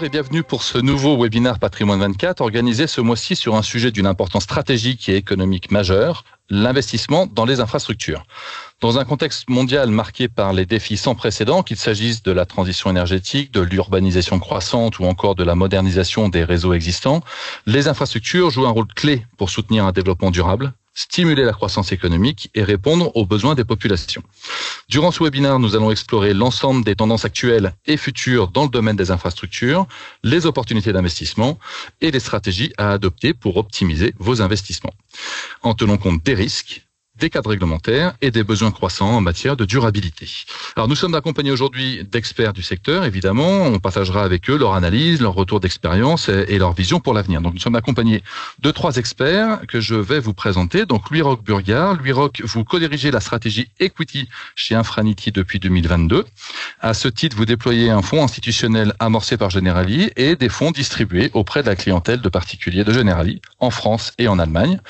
Bonjour et bienvenue pour ce nouveau webinaire Patrimoine 24 organisé ce mois-ci sur un sujet d'une importance stratégique et économique majeure, l'investissement dans les infrastructures. Dans un contexte mondial marqué par les défis sans précédent, qu'il s'agisse de la transition énergétique, de l'urbanisation croissante ou encore de la modernisation des réseaux existants, les infrastructures jouent un rôle clé pour soutenir un développement durable, stimuler la croissance économique et répondre aux besoins des populations. Durant ce webinaire, nous allons explorer l'ensemble des tendances actuelles et futures dans le domaine des infrastructures, les opportunités d'investissement et les stratégies à adopter pour optimiser vos investissements, en tenant compte des risques, des cadres réglementaires et des besoins croissants en matière de durabilité. Alors nous sommes accompagnés aujourd'hui d'experts du secteur, évidemment. On partagera avec eux leur analyse, leur retour d'expérience et leur vision pour l'avenir. Donc nous sommes accompagnés de 3 experts que je vais vous présenter. Donc Louis Roch Burgard. Louis Roch, vous co-dirigez la stratégie Equity chez Infranity depuis 2022. À ce titre, vous déployez un fonds institutionnel amorcé par Generali et des fonds distribués auprès de la clientèle de particuliers de Generali en France et en Allemagne.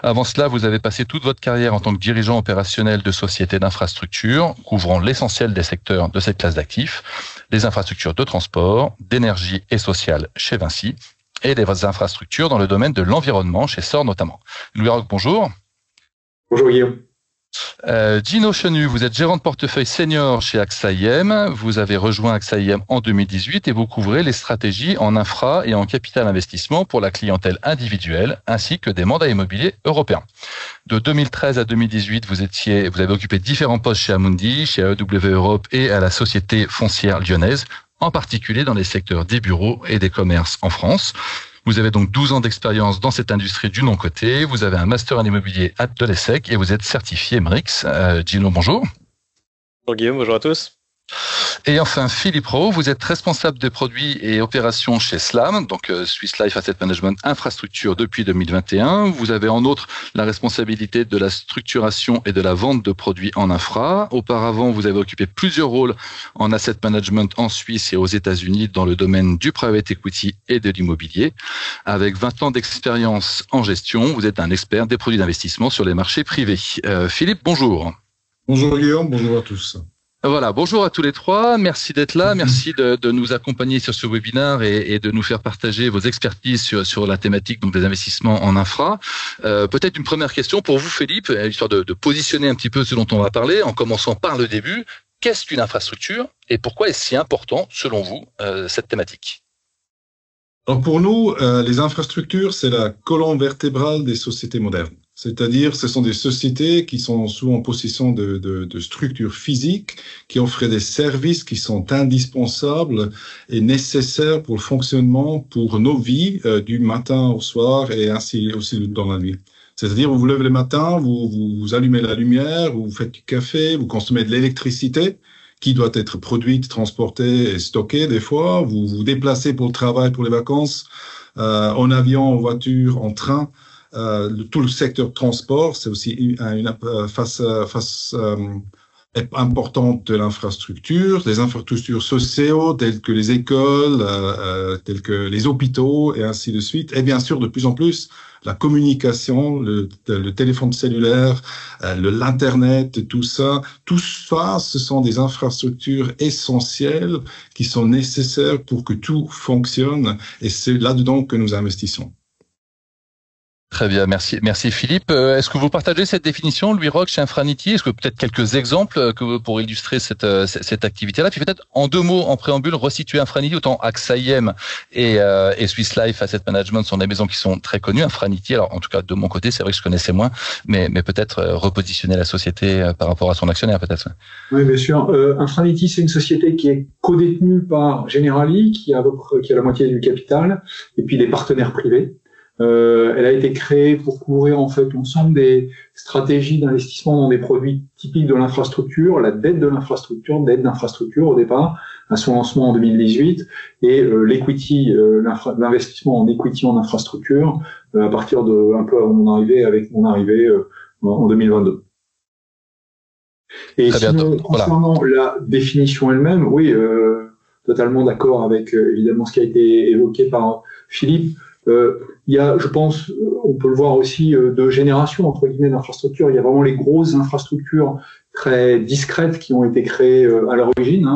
Avant cela, vous avez passé toute votre carrière en tant que dirigeant opérationnel de sociétés d'infrastructures, couvrant l'essentiel des secteurs de cette classe d'actifs, les infrastructures de transport, d'énergie et sociale chez Vinci, et des infrastructures dans le domaine de l'environnement chez SOR notamment. Louis Roch, bonjour. Bonjour Guillaume. Gino Chenu, vous êtes gérant de portefeuille senior chez AXA IM. Vous avez rejoint AXA IM en 2018 et vous couvrez les stratégies en infra et en capital investissement pour la clientèle individuelle ainsi que des mandats immobiliers européens. De 2013 à 2018, vous avez occupé différents postes chez Amundi, chez AEW Europe et à la Société foncière lyonnaise, en particulier dans les secteurs des bureaux et des commerces en France. Vous avez donc 12 ans d'expérience dans cette industrie du non-coté. Vous avez un master en immobilier de l'ESSEC et vous êtes certifié MRIX. Gino, bonjour. Bonjour Guillaume, bonjour à tous. Et enfin, Philippe Rowe, vous êtes responsable des produits et opérations chez SLAM, donc Swiss Life Asset Management Infrastructure depuis 2021. Vous avez en outre la responsabilité de la structuration et de la vente de produits en infra. Auparavant, vous avez occupé plusieurs rôles en asset management en Suisse et aux États-Unis dans le domaine du private equity et de l'immobilier. Avec 20 ans d'expérience en gestion, vous êtes un expert des produits d'investissement sur les marchés privés. Philippe, bonjour. Bonjour Guillaume, bonjour à tous. Voilà, bonjour à tous les 3. Merci d'être là. Merci de nous accompagner sur ce webinaire et de nous faire partager vos expertises sur la thématique donc des investissements en infra. Peut-être une première question pour vous, Philippe, histoire de positionner un petit peu ce dont on va parler, en commençant par le début. Qu'est-ce qu'une infrastructure et pourquoi est-ce si important, selon vous, cette thématique ? Alors pour nous, les infrastructures, c'est la colonne vertébrale des sociétés modernes. C'est-à-dire, ce sont des sociétés qui sont souvent en possession de structures physiques, qui offrent des services qui sont indispensables et nécessaires pour le fonctionnement, pour nos vies, du matin au soir et ainsi aussi dans la nuit. C'est-à-dire, vous vous levez le matin, vous allumez la lumière, vous faites du café, vous consommez de l'électricité qui doit être produite, transportée et stockée des fois. Vous vous déplacez pour le travail, pour les vacances, en avion, en voiture, en train. Tout le secteur de transport, c'est aussi une face importante de l'infrastructure, des infrastructures sociales telles que les écoles, telles que les hôpitaux et ainsi de suite. Et bien sûr, de plus en plus, la communication, le téléphone cellulaire, l'internet, tout ça, ce sont des infrastructures essentielles qui sont nécessaires pour que tout fonctionne. Et c'est là-dedans que nous investissons. Très bien, merci Philippe. Est-ce que vous partagez cette définition, Louis Roch, chez Infranity ? Est-ce que peut-être quelques exemples pour illustrer cette activité-là ? Puis peut-être en 2 mots, en préambule, resituer Infranity. Autant AXA IM et Swiss Life Asset Management sont des maisons qui sont très connues. Infranity, alors en tout cas de mon côté, c'est vrai que je connaissais moins, mais peut-être repositionner la société par rapport à son actionnaire, peut-être. Oui, bien sûr. Infranity, c'est une société qui est codétenue par Generali, qui a la moitié du capital, et puis des partenaires privés. Elle a été créée pour couvrir en fait l'ensemble des stratégies d'investissement dans des produits typiques de l'infrastructure, la dette d'infrastructure au départ, à son lancement en 2018, et l'equity, l'investissement en equity en infrastructure à partir de un peu avant mon arrivée en 2022. Et sinon, concernant la définition elle-même, oui, totalement d'accord avec évidemment ce qui a été évoqué par Philippe. Il y a, je pense, on peut le voir aussi, 2 générations entre guillemets d'infrastructures. Il y a vraiment les grosses infrastructures très discrètes qui ont été créées à l'origine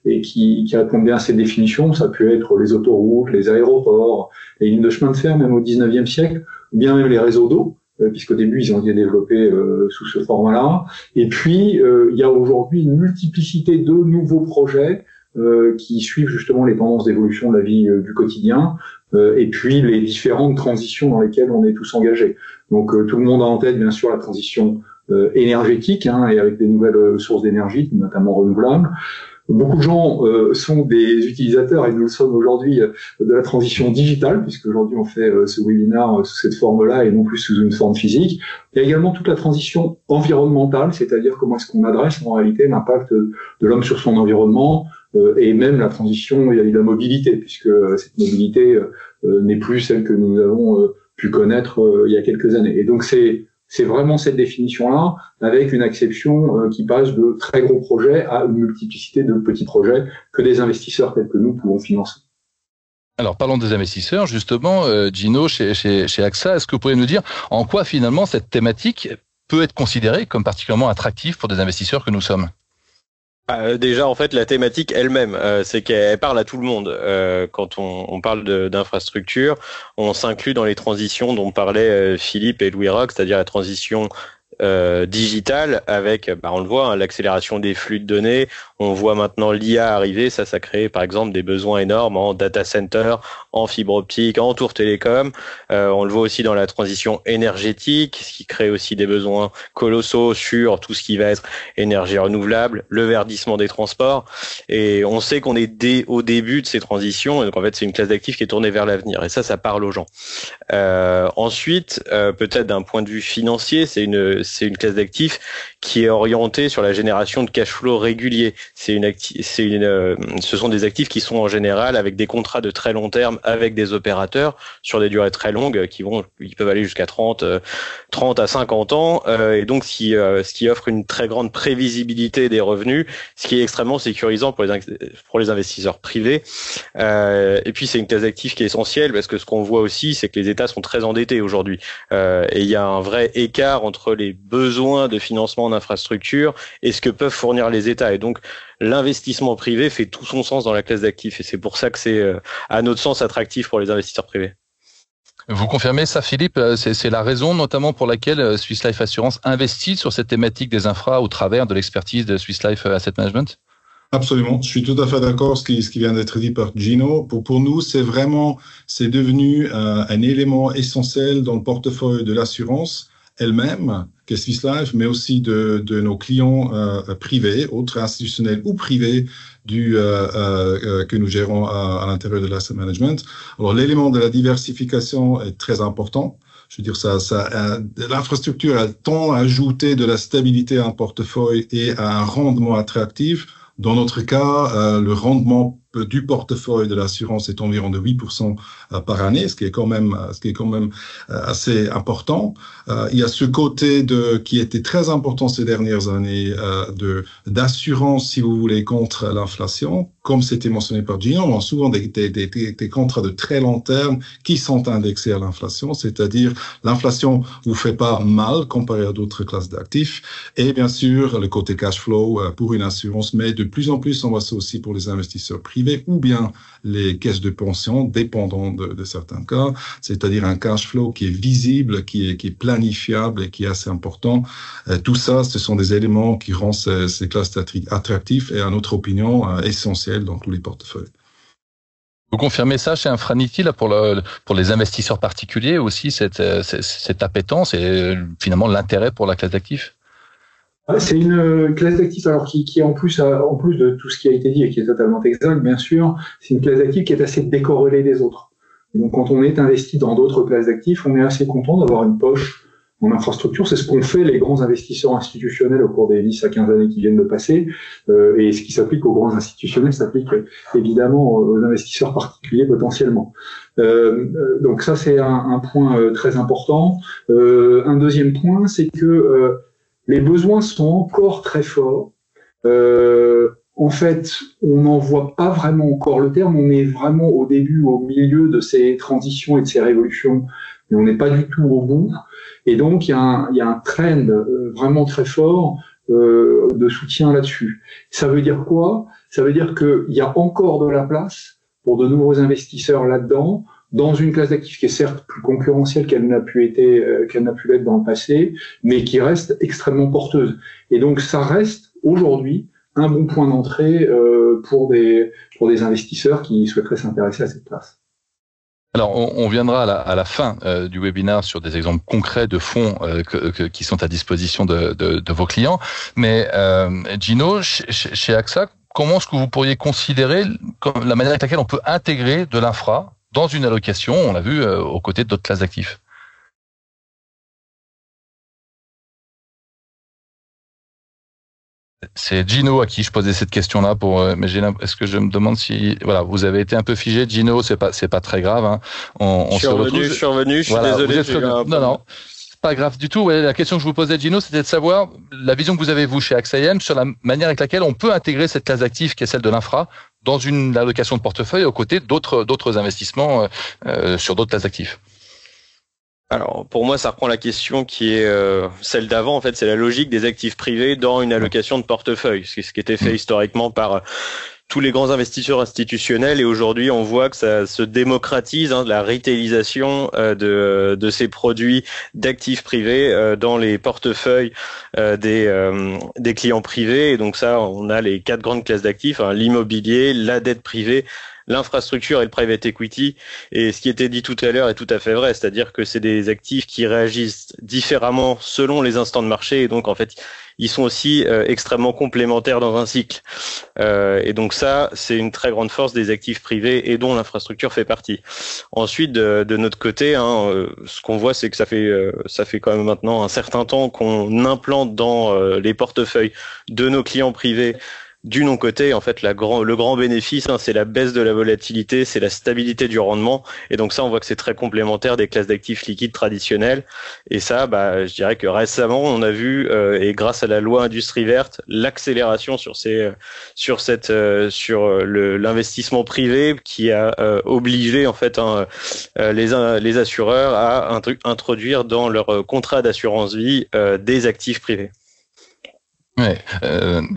et qui répondent bien à ces définitions. Ça peut être les autoroutes, les aéroports, les lignes de chemin de fer, même au 19e siècle, ou bien même les réseaux d'eau, puisqu'au début, ils ont été développés sous ce format-là. Et puis, il y a aujourd'hui une multiplicité de nouveaux projets qui suivent justement les tendances d'évolution de la vie du quotidien, et puis les différentes transitions dans lesquelles on est tous engagés. Donc, tout le monde a en tête, bien sûr, la transition énergétique, et avec des nouvelles sources d'énergie, notamment renouvelables. Beaucoup de gens sont des utilisateurs, et nous le sommes aujourd'hui, de la transition digitale, puisque aujourd'hui on fait ce webinaire sous cette forme-là et non plus sous une forme physique. Il y a également toute la transition environnementale, c'est-à-dire comment est-ce qu'on adresse en réalité l'impact de l'homme sur son environnement, et même la transition vis-à-vis de la mobilité, puisque cette mobilité n'est plus celle que nous avons pu connaître il y a quelques années. Et donc c'est vraiment cette définition-là, avec une acception qui passe de très gros projets à une multiplicité de petits projets que des investisseurs tels que nous pouvons financer. Alors, parlons des investisseurs, justement. Gino, chez AXA, est-ce que vous pourriez nous dire en quoi, finalement, cette thématique peut être considérée comme particulièrement attractive pour des investisseurs que nous sommes ? Déjà, en fait, la thématique elle-même, c'est qu'elle parle à tout le monde. Quand on parle d'infrastructure, on s'inclut dans les transitions dont parlaient Philippe et Louis Roch, c'est-à-dire la transition digitale avec, on le voit, l'accélération des flux de données. On voit maintenant l'IA arriver. Ça crée par exemple des besoins énormes en data center, en fibre optique, en tour télécom. On le voit aussi dans la transition énergétique, ce qui crée aussi des besoins colossaux sur tout ce qui va être énergie renouvelable, le verdissement des transports. Et on sait qu'on est au début de ces transitions. Et donc en fait, c'est une classe d'actifs qui est tournée vers l'avenir. Et ça parle aux gens. Ensuite, peut-être d'un point de vue financier, c'est une classe d'actifs qui est orientée sur la génération de cash flow régulier. Ce sont des actifs qui sont en général avec des contrats de très long terme avec des opérateurs sur des durées très longues ils peuvent aller jusqu'à 30 à 50 ans, et donc ce qui offre une très grande prévisibilité des revenus, ce qui est extrêmement sécurisant pour les investisseurs privés. Et puis c'est une classe d'actifs qui est essentielle parce que ce qu'on voit aussi, c'est que les États sont très endettés aujourd'hui, et il y a un vrai écart entre les besoins de financement en infrastructure et ce que peuvent fournir les États. Et donc l'investissement privé fait tout son sens dans la classe d'actifs, et c'est pour ça que c'est à notre sens attractif pour les investisseurs privés. Vous confirmez ça, Philippe? C'est la raison notamment pour laquelle Swiss Life Assurance investit sur cette thématique des infras au travers de l'expertise de Swiss Life Asset Management? Absolument, je suis tout à fait d'accord ce qui vient d'être dit par Gino. Pour nous, c'est devenu un élément essentiel dans le portefeuille de l'assurance elle-même, qu'est Swiss Life, mais aussi de nos clients privés, autres institutionnels ou privés que nous gérons à l'intérieur de l'asset management. Alors, l'élément de la diversification est très important. Je veux dire, l'infrastructure a tend à ajouter de la stabilité à un portefeuille et à un rendement attractif. Dans notre cas, le rendement du portefeuille de l'assurance est environ de 8% par année, ce qui est quand même assez important. Il y a ce côté qui était très important ces dernières années d'assurance, si vous voulez, contre l'inflation. Comme c'était mentionné par Gino, on a souvent des contrats de très long terme qui sont indexés à l'inflation, c'est-à-dire l'inflation vous fait pas mal comparé à d'autres classes d'actifs. Et bien sûr, le côté cash flow pour une assurance, mais de plus en plus, on voit ça aussi pour les investisseurs privés ou bien les caisses de pension, dépendant de certains cas, c'est-à-dire un cash flow qui est visible, qui est planifiable et qui est assez important. Tout ça, ce sont des éléments qui rendent ces classes attractives et, à notre opinion, essentiels dans tous les portefeuilles. Vous confirmez ça chez Infranity là, pour les investisseurs particuliers aussi, cette appétence et finalement l'intérêt pour la classe d'actifs? C'est une classe d'actifs alors qui en plus de tout ce qui a été dit et qui est totalement exact, bien sûr, c'est une classe d'actifs qui est assez décorrélée des autres. Et donc quand on est investi dans d'autres classes d'actifs, on est assez content d'avoir une poche en infrastructure. C'est ce qu'ont fait les grands investisseurs institutionnels au cours des 10 à 15 années qui viennent de passer. Et ce qui s'applique aux grands institutionnels s'applique évidemment aux investisseurs particuliers potentiellement. Donc ça, c'est un point très important. Un deuxième point, c'est que les besoins sont encore très forts. En fait, on n'en voit pas vraiment encore le terme. On est vraiment au début, au milieu de ces transitions et de ces révolutions, mais on n'est pas du tout au bout. Et donc, il y a un trend vraiment très fort de soutien là-dessus. Ça veut dire quoi? Ça veut dire qu'il y a encore de la place pour de nouveaux investisseurs là-dedans, dans une classe d'actifs qui est certes plus concurrentielle qu'elle n'a pu l'être dans le passé, mais qui reste extrêmement porteuse. Et donc ça reste aujourd'hui un bon point d'entrée pour des investisseurs qui souhaiteraient s'intéresser à cette classe. Alors, on viendra à la fin du webinaire sur des exemples concrets de fonds qui sont à disposition de vos clients. Mais Gino, chez AXA, comment est-ce que vous pourriez considérer la manière avec laquelle on peut intégrer de l'infra dans une allocation, on l'a vu, aux côtés d'autres classes d'actifs? C'est Gino à qui je posais cette question-là mais est-ce que je me demande si, voilà, vous avez été un peu figé, Gino, c'est pas très grave, hein. Je suis revenu, je suis voilà, désolé. Non, c'est pas grave du tout. Ouais, la question que je vous posais, Gino, c'était de savoir la vision que vous avez, vous, chez AXA IM, sur la manière avec laquelle on peut intégrer cette classe d'actifs qui est celle de l'infra dans une allocation de portefeuille aux côtés d'autres investissements sur d'autres classes d'actifs. Alors, pour moi, ça reprend la question qui est celle d'avant. En fait, c'est la logique des actifs privés dans une allocation de portefeuille, ce qui était fait historiquement par tous les grands investisseurs institutionnels. Et aujourd'hui, on voit que ça se démocratise, la retailisation de ces produits d'actifs privés dans les portefeuilles des clients privés. Et donc ça, on a les 4 grandes classes d'actifs, l'immobilier, la dette privée, l'infrastructure et le private equity. Et ce qui était dit tout à l'heure est tout à fait vrai, c'est-à-dire que c'est des actifs qui réagissent différemment selon les instants de marché, et donc en fait ils sont aussi extrêmement complémentaires dans un cycle. Et donc ça, c'est une très grande force des actifs privés et dont l'infrastructure fait partie. Ensuite, de notre côté, ce qu'on voit, c'est que ça fait quand même maintenant un certain temps qu'on implante dans les portefeuilles de nos clients privés. Du non-côté, en fait, le grand bénéfice, c'est la baisse de la volatilité, c'est la stabilité du rendement. Et donc ça, on voit que c'est très complémentaire des classes d'actifs liquides traditionnelles. Et ça, je dirais que récemment, on a vu, et grâce à la loi Industrie verte, l'accélération sur l'investissement privé qui a obligé en fait les assureurs à introduire dans leur contrat d'assurance vie des actifs privés. Ouais,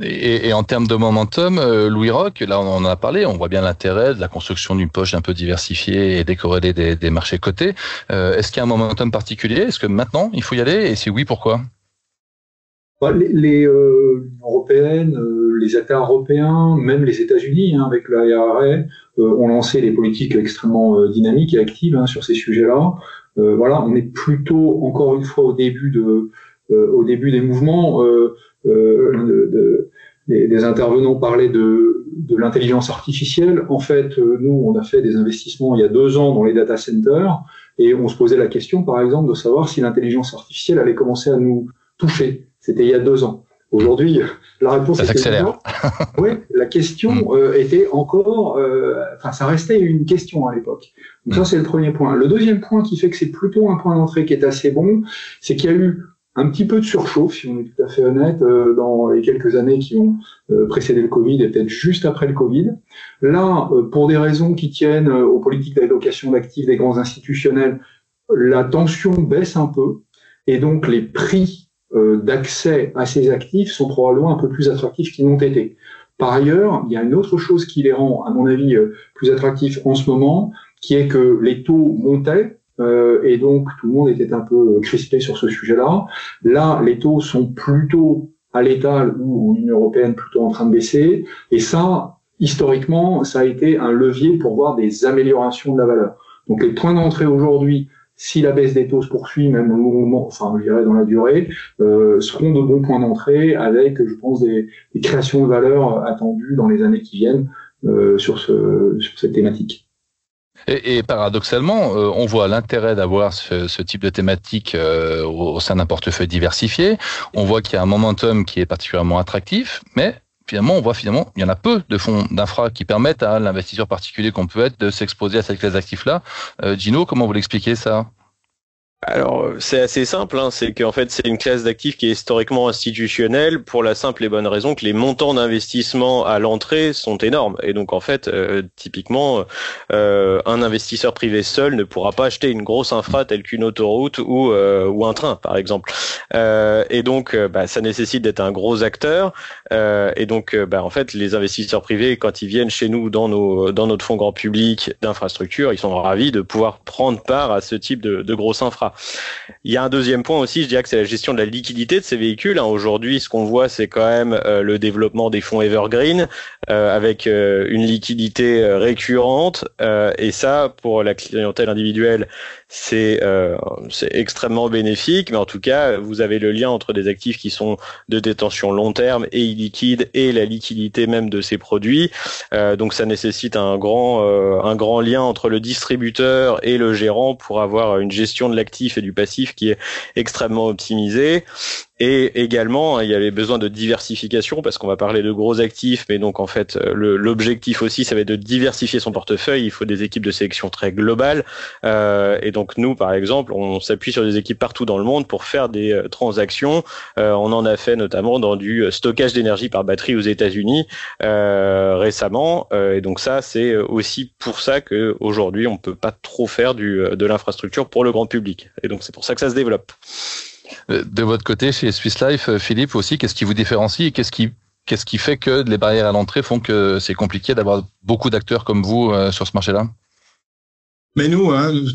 et en termes de momentum, Louis Roch, là on en a parlé, on voit bien l'intérêt de la construction d'une poche un peu diversifiée et décorrélée des marchés cotés. Est-ce qu'il y a un momentum particulier? Est-ce que maintenant il faut y aller? Et si oui, pourquoi? L'Union européenne, les États européens, même les États-Unis, avec la IRA, ont lancé des politiques extrêmement dynamiques et actives sur ces sujets-là. Voilà, on est plutôt encore une fois au début des mouvements. Des intervenants parlaient de l'intelligence artificielle. En fait, nous, on a fait des investissements il y a 2 ans dans les data centers et on se posait la question, par exemple, de savoir si l'intelligence artificielle allait commencer à nous toucher. C'était il y a 2 ans. Aujourd'hui, la réponse ça s'accélère. Oui, la question était encore, ça restait une question à l'époque. Donc ça, c'est le premier point. Le deuxième point qui fait que c'est plutôt un point d'entrée qui est assez bon, c'est qu'il y a eu un petit peu de surchauffe, si on est tout à fait honnête, dans les quelques années qui ont précédé le Covid et peut-être juste après le Covid. Là, pour des raisons qui tiennent aux politiques d'allocation d'actifs des grands institutionnels, la tension baisse un peu et donc les prix d'accès à ces actifs sont probablement un peu plus attractifs qu'ils n'ont été. Par ailleurs, il y a une autre chose qui les rend, à mon avis, plus attractifs en ce moment, qui est que les taux montaient, et donc tout le monde était un peu crispé sur ce sujet-là. Là, les taux sont plutôt à l'étal ou en Union européenne plutôt en train de baisser, et ça, historiquement, ça a été un levier pour voir des améliorations de la valeur. Donc les points d'entrée aujourd'hui, si la baisse des taux se poursuit, même au moment, je dirais dans la durée, seront de bons points d'entrée avec, je pense, des créations de valeur attendues dans les années qui viennent sur cette thématique. Et paradoxalement, on voit l'intérêt d'avoir ce type de thématique au sein d'un portefeuille diversifié. On voit qu'il y a un momentum qui est particulièrement attractif, mais finalement, on voit il y en a peu de fonds d'infra qui permettent à l'investisseur particulier qu'on peut être de s'exposer à cette classe d'actifs-là. Gino, comment vous l'expliquez ça? Alors, c'est assez simple, hein, c'est qu'en fait, c'est une classe d'actifs qui est historiquement institutionnelle pour la simple et bonne raison que les montants d'investissement à l'entrée sont énormes. Et donc, en fait, typiquement, un investisseur privé seul ne pourra pas acheter une grosse infra telle qu'une autoroute ou un train, par exemple. Et donc, ça nécessite d'être un gros acteur. Et donc, en fait, les investisseurs privés, quand ils viennent chez nous dans notre fonds grand public d'infrastructure, ils sont ravis de pouvoir prendre part à ce type de grosses infra. Il y a un deuxième point aussi, je dirais que c'est la gestion de la liquidité de ces véhicules. Aujourd'hui, ce qu'on voit, c'est quand même le développement des fonds evergreen avec une liquidité récurrente. Et ça, pour la clientèle individuelle, c'est extrêmement bénéfique. Mais en tout cas, vous avez le lien entre des actifs qui sont de détention long terme et illiquides et la liquidité même de ces produits. Donc, ça nécessite un grand lien entre le distributeur et le gérant pour avoir une gestion de l'actif et du passif qui est extrêmement optimisé. Et également, il y avait besoin de diversification parce qu'on va parler de gros actifs, mais donc en fait, l'objectif aussi, ça va être de diversifier son portefeuille. Il faut des équipes de sélection très globales. Et donc nous, par exemple, on s'appuie sur des équipes partout dans le monde pour faire des transactions. On en a fait notamment dans du stockage d'énergie par batterie aux États-Unis récemment. Et donc ça, c'est aussi pour ça que aujourd'hui, on peut pas trop faire de l'infrastructure pour le grand public. Et donc c'est pour ça que ça se développe. De votre côté, chez Swiss Life, Philippe aussi, qu'est-ce qui vous différencie et qu'est-ce qui fait que les barrières à l'entrée font que c'est compliqué d'avoir beaucoup d'acteurs comme vous sur ce marché-là? Mais nous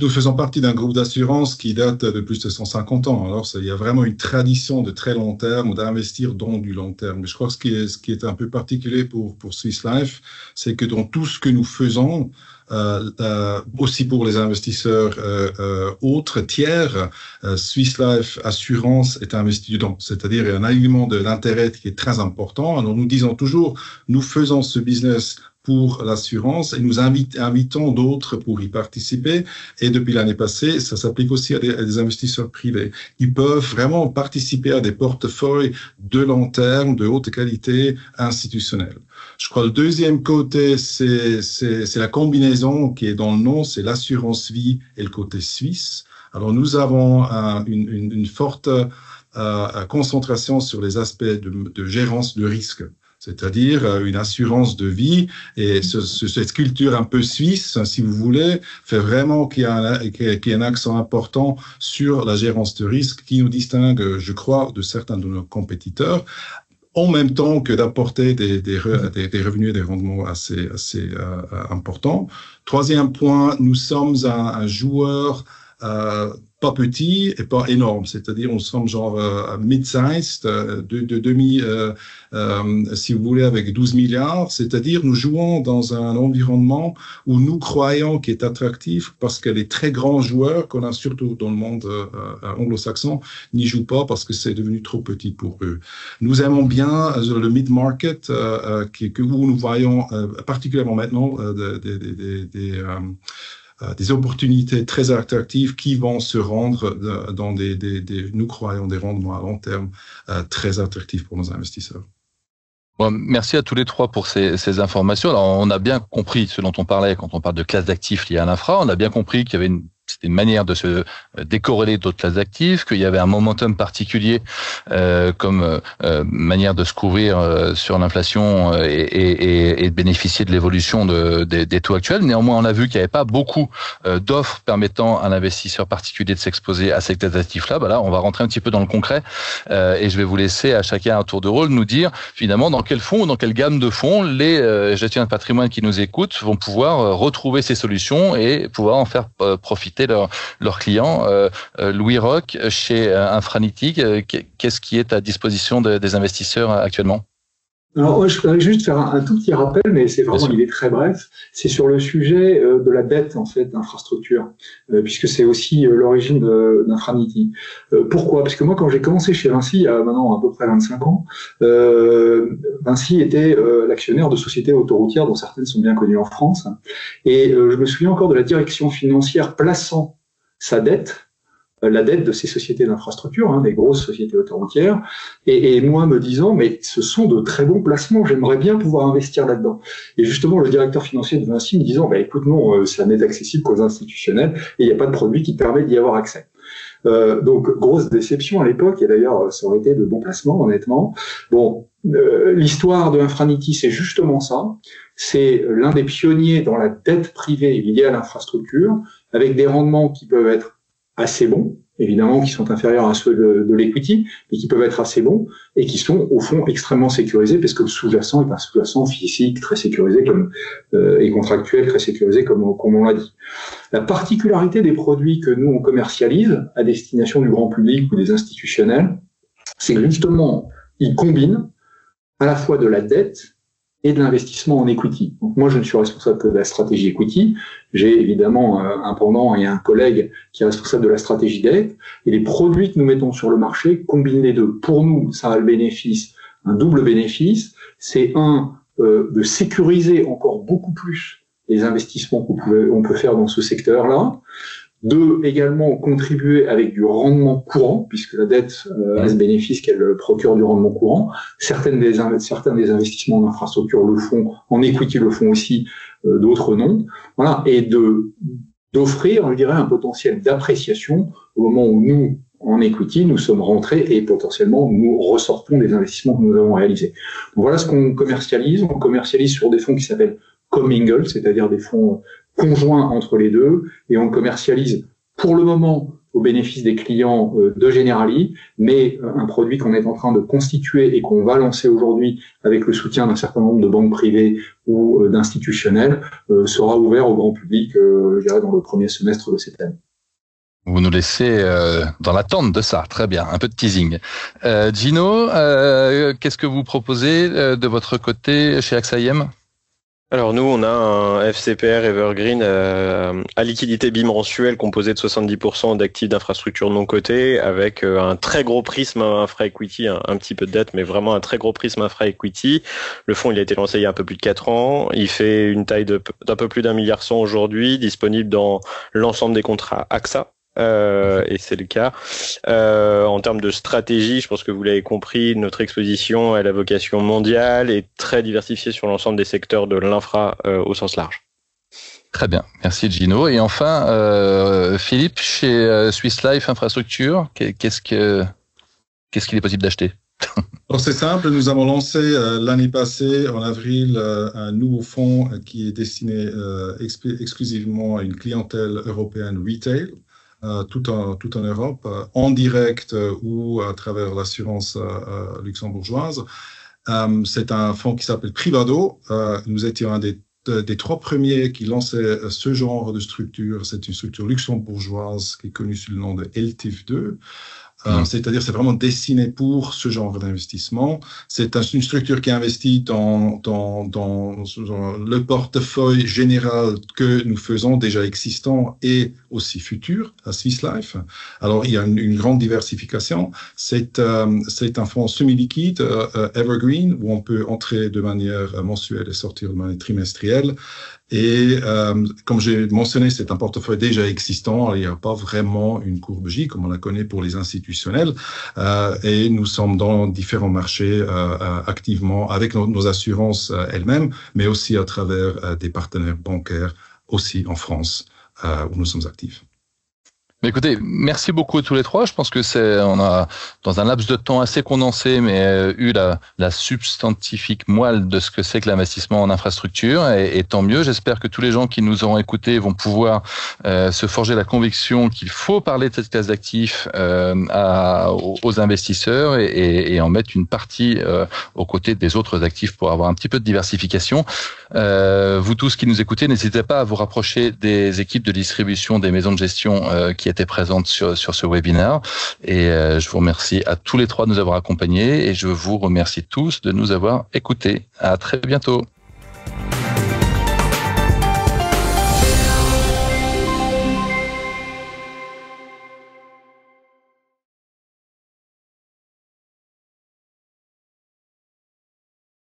faisons partie d'un groupe d'assurance qui date de plus de 150 ans. Alors, il y a vraiment une tradition de très long terme, d'investir dans du long terme. Mais je crois que ce qui est un peu particulier pour Swiss Life, c'est que dans tout ce que nous faisons, aussi pour les investisseurs autres tiers, Swiss Life Assurance est investi dedans. C'est-à-dire il y a un alignement de l'intérêt qui est très important. Alors, nous disons toujours, nous faisons ce business pour l'assurance et nous invitons d'autres pour y participer. Et depuis l'année passée, ça s'applique aussi à des investisseurs privés. Ils peuvent vraiment participer à des portefeuilles de long terme, de haute qualité institutionnelle. Je crois que le deuxième côté, c'est la combinaison qui est dans le nom, c'est l'assurance vie et le côté suisse. Alors nous avons une forte concentration sur les aspects de gérance de risque. C'est-à-dire une assurance de vie et cette culture un peu suisse, si vous voulez, fait vraiment qu'il y a un accent important sur la gérance de risque qui nous distingue, je crois, de certains de nos compétiteurs, en même temps que d'apporter des revenus et des rendements assez importants. Troisième point, nous sommes un joueur pas petit et pas énorme, c'est-à-dire on sommes genre mid-sized, si vous voulez, avec 12 milliards, c'est-à-dire nous jouons dans un environnement où nous croyons qu'il est attractif parce que les très grands joueurs qu'on a surtout dans le monde anglo-saxon n'y jouent pas parce que c'est devenu trop petit pour eux. Nous aimons bien le mid-market où nous voyons particulièrement maintenant des opportunités très attractives qui vont se rendre dans nous croyons, des rendements à long terme très attractifs pour nos investisseurs. Bon, merci à tous les trois pour ces informations. Alors, on a bien compris ce dont on parlait quand on parle de classe d'actifs liées à l'infra. On a bien compris qu'il y avait c'était une manière de se décorréler d'autres classes d'actifs, qu'il y avait un momentum particulier comme manière de se couvrir sur l'inflation et de bénéficier de l'évolution des taux actuels. Néanmoins, on a vu qu'il n'y avait pas beaucoup d'offres permettant à l'investisseur particulier de s'exposer à ces classes d'actifs-là. Bah là, on va rentrer un petit peu dans le concret et je vais vous laisser à chacun un tour de rôle nous dire finalement dans quel fonds ou dans quelle gamme de fonds les gestionnaires de patrimoine qui nous écoutent vont pouvoir retrouver ces solutions et pouvoir en faire profiter leurs clients. Louis Roch, chez Infranity, qu'est-ce qui est à disposition des investisseurs actuellement? Alors, je voudrais juste faire un tout petit rappel, mais c'est vraiment, il est très bref. C'est sur le sujet de la dette, en fait, d'infrastructure, puisque c'est aussi l'origine d'Infranity. Pourquoi? Parce que moi, quand j'ai commencé chez Vinci, il y a maintenant à peu près 25 ans, Vinci était l'actionnaire de sociétés autoroutières dont certaines sont bien connues en France. Et je me souviens encore de la direction financière plaçant sa dette, la dette de ces sociétés d'infrastructure, des grosses sociétés autoroutières, et moi me disant, mais ce sont de très bons placements, j'aimerais bien pouvoir investir là-dedans. Et justement, le directeur financier de Vinci me disant, écoute, non, ça n'est accessible qu'aux institutionnels, et il n'y a pas de produit qui permet d'y avoir accès. Donc, grosse déception à l'époque, et d'ailleurs, ça aurait été de bon placement, honnêtement. Bon, l'histoire de Infranity, c'est justement ça. C'est l'un des pionniers dans la dette privée liée à l'infrastructure, avec des rendements qui peuvent être assez bons, évidemment, qui sont inférieurs à ceux de l'equity, mais qui peuvent être assez bons et qui sont, au fond, extrêmement sécurisés, parce que le sous-jacent est un sous-jacent physique très sécurisé et contractuel très sécurisé, comme on l'a dit. La particularité des produits que nous, on commercialise à destination du grand public ou des institutionnels, c'est que justement, ils combinent à la fois de la dette et de l'investissement en equity. Donc moi, je ne suis responsable que de la stratégie equity. J'ai évidemment un pendant et un collègue qui est responsable de la stratégie dette. Et les produits que nous mettons sur le marché combinent les deux. Pour nous, ça a le bénéfice, un double bénéfice. C'est de sécuriser encore beaucoup plus les investissements qu'on peut faire dans ce secteur-là. Deux, également contribuer avec du rendement courant, puisque la dette a ce bénéfice qu'elle procure du rendement courant. Certains des investissements en infrastructure le font, en equity le font aussi, d'autres non. Voilà, et d'offrir, je dirais, un potentiel d'appréciation au moment où nous, en equity, nous sommes rentrés et potentiellement nous ressortons des investissements que nous avons réalisés. Donc voilà ce qu'on commercialise. On commercialise sur des fonds qui s'appellent commingle, c'est-à-dire des fonds conjoints entre les deux, et on commercialise pour le moment au bénéfice des clients de Generali, mais un produit qu'on est en train de constituer et qu'on va lancer aujourd'hui avec le soutien d'un certain nombre de banques privées ou d'institutionnels sera ouvert au grand public, je dirais, dans le premier semestre de cette année. Vous nous laissez dans l'attente de ça. Très bien, un peu de teasing. Gino, qu'est-ce que vous proposez de votre côté chez AXA IM ? Alors nous, on a un FCPR Evergreen à liquidité bimensuelle composé de 70% d'actifs d'infrastructure non cotés, avec un très gros prisme infra-equity, un petit peu de dette, mais vraiment un très gros prisme infra-equity. Le fonds, il a été lancé il y a un peu plus de 4 ans. Il fait une taille d'un peu plus d'1,1 milliard aujourd'hui, disponible dans l'ensemble des contrats AXA. Et c'est le cas. En termes de stratégie, je pense que vous l'avez compris, notre exposition a la vocation mondiale et très diversifiée sur l'ensemble des secteurs de l'infra au sens large. Très bien, merci Gino. Et enfin, Philippe, chez Swiss Life Infrastructure, qu'est-ce qu'il est possible d'acheter ? Alors c'est simple, nous avons lancé l'année passée, en avril, un nouveau fonds qui est destiné exclusivement à une clientèle européenne retail. Tout en Europe, en direct ou à travers l'assurance luxembourgeoise. C'est un fonds qui s'appelle Privado. Nous étions un des 3 premiers qui lançaient ce genre de structure. C'est une structure luxembourgeoise qui est connue sous le nom de LTIF2. C'est-à-dire c'est vraiment destiné pour ce genre d'investissement. C'est une structure qui investit dans le portefeuille général que nous faisons déjà existant et aussi futur à Swiss Life. Alors il y a une grande diversification. C'est un fonds semi-liquide Evergreen où on peut entrer de manière mensuelle et sortir de manière trimestrielle. Et comme j'ai mentionné, c'est un portefeuille déjà existant. Il n'y a pas vraiment une courbe J comme on la connaît pour les institutionnels. Et nous sommes dans différents marchés activement avec nos assurances elles-mêmes, mais aussi à travers des partenaires bancaires aussi en France où nous sommes actifs. Mais écoutez, merci beaucoup à tous les trois. Je pense que on a, dans un laps de temps assez condensé, mais eu la substantifique moelle de ce que c'est que l'investissement en infrastructure. Et tant mieux. J'espère que tous les gens qui nous auront écoutés vont pouvoir se forger la conviction qu'il faut parler de cette classe d'actifs aux investisseurs et en mettre une partie aux côtés des autres actifs pour avoir un petit peu de diversification. Vous tous qui nous écoutez, n'hésitez pas à vous rapprocher des équipes de distribution des maisons de gestion qui étaient présentes sur ce webinaire. Et je vous remercie à tous les trois de nous avoir accompagnés et je vous remercie tous de nous avoir écoutés. À très bientôt.